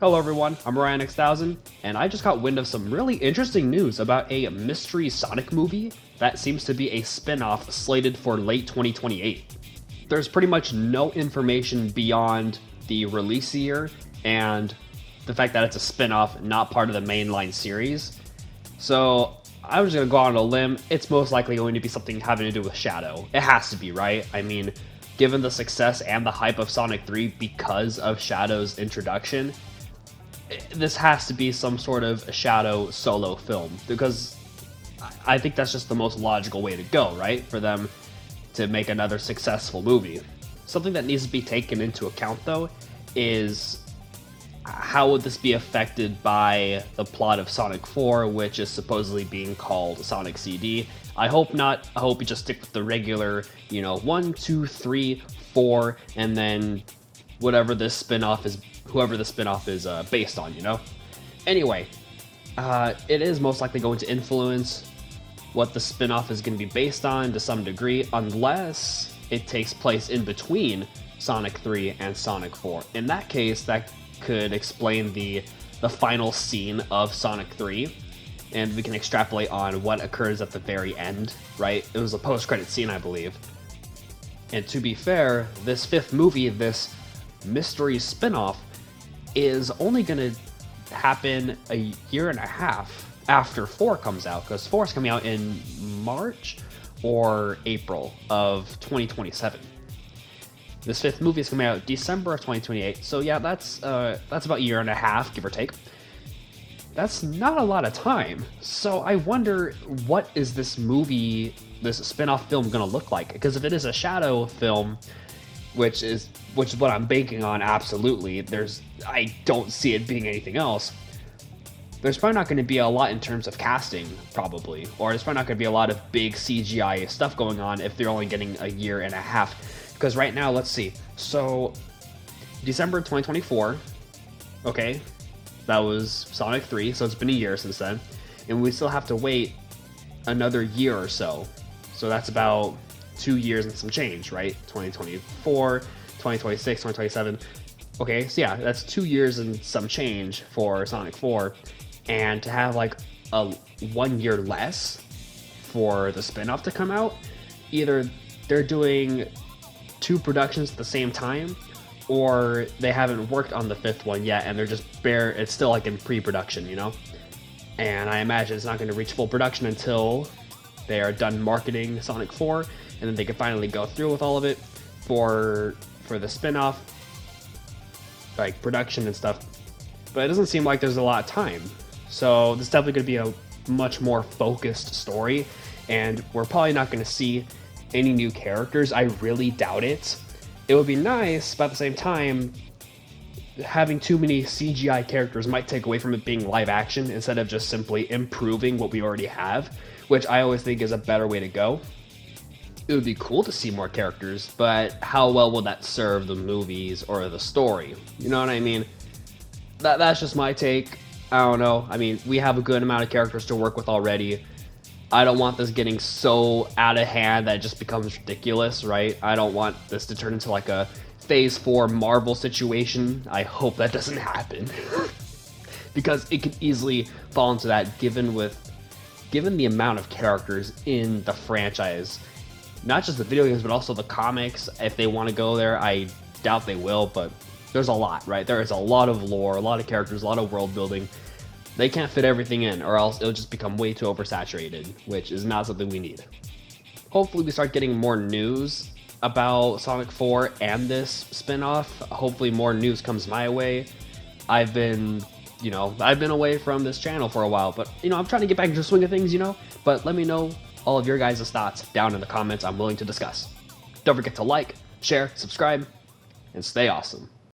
Hello everyone, I'm RyanX1000, and I just got wind of some really interesting news about a mystery Sonic movie that seems to be a spin-off slated for late 2028. There's pretty much no information beyond the release year and the fact that it's a spin-off, not part of the mainline series. So I was gonna go out on a limb. It's most likely going to be something having to do with Shadow. It has to be, right? I mean, given the success and the hype of Sonic 3 because of Shadow's introduction, this has to be some sort of Shadow solo film, because I think that's just the most logical way to go, right? For them to make another successful movie. Something that needs to be taken into account, though, is how would this be affected by the plot of Sonic 4, which is supposedly being called Sonic CD. I hope not. I hope you just stick with the regular, 1, 2, 3, 4, and then whatever this spin-off is, whoever the spin-off is based on, Anyway, it is most likely going to influence what the spin-off is going to be based on to some degree, unless it takes place in between Sonic 3 and Sonic 4. In that case, that could explain the final scene of Sonic 3, and we can extrapolate on what occurs at the very end, right? It was a post-credit scene, I believe. And to be fair, this fifth movie, this mystery spin-off, is only going to happen a year and a half after 4 comes out, because 4 is coming out in March or April of 2027. This fifth movie is coming out December of 2028, so yeah, that's about a year and a half, give or take. That's not a lot of time. So I wonder, what is this movie, this spin-off film, gonna look like? Because if it is a Shadow film, which is what I'm banking on, absolutely, I don't see it being anything else. There's probably not going to be a lot in terms of casting, probably, or there's probably not going to be a lot of big CGI stuff going on if they're only getting a year and a half. Because right now, let's see. So, December 2024, okay, that was Sonic 3, so it's been a year since then, and we still have to wait another year or so. So that's about 2 years and some change, right? 2024, 2026, 2027. Okay, so yeah, that's 2 years and some change for Sonic 4. And to have like a 1 year less for the spin-off to come out, either they're doing 2 productions at the same time, or they haven't worked on the 5th one yet and they're just it's still like in pre-production, And I imagine it's not going to reach full production until they are done marketing Sonic 4, and then they can finally go through with all of it for the spin-off, like production and stuff. But it doesn't seem like there's a lot of time. So this is definitely going to be a much more focused story, and we're probably not going to see any new characters. I really doubt it. It would be nice, but at the same time, having too many CGI characters might take away from it being live action instead of just simply improving what we already have, which I always think is a better way to go. It would be cool to see more characters, but how well will that serve the movies or the story? You know what I mean? That's just my take. I don't know. I mean, we have a good amount of characters to work with already. I don't want this getting so out of hand that it just becomes ridiculous, right? I don't want this to turn into like a Phase 4 Marvel situation. I hope that doesn't happen. Because it could easily fall into that, given the amount of characters in the franchise. Not just the video games, but also the comics. If they want to go there, I doubt they will, but there's a lot, right? There is a lot of lore, a lot of characters, a lot of world building. They can't fit everything in, or else it'll just become way too oversaturated, which is not something we need. Hopefully we start getting more news about Sonic 4 and this spin-off. Hopefully more news comes my way. I've been away from this channel for a while, but, I'm trying to get back into the swing of things, But let me know all of your guys' thoughts down in the comments. I'm willing to discuss. Don't forget to like, share, subscribe, and stay awesome.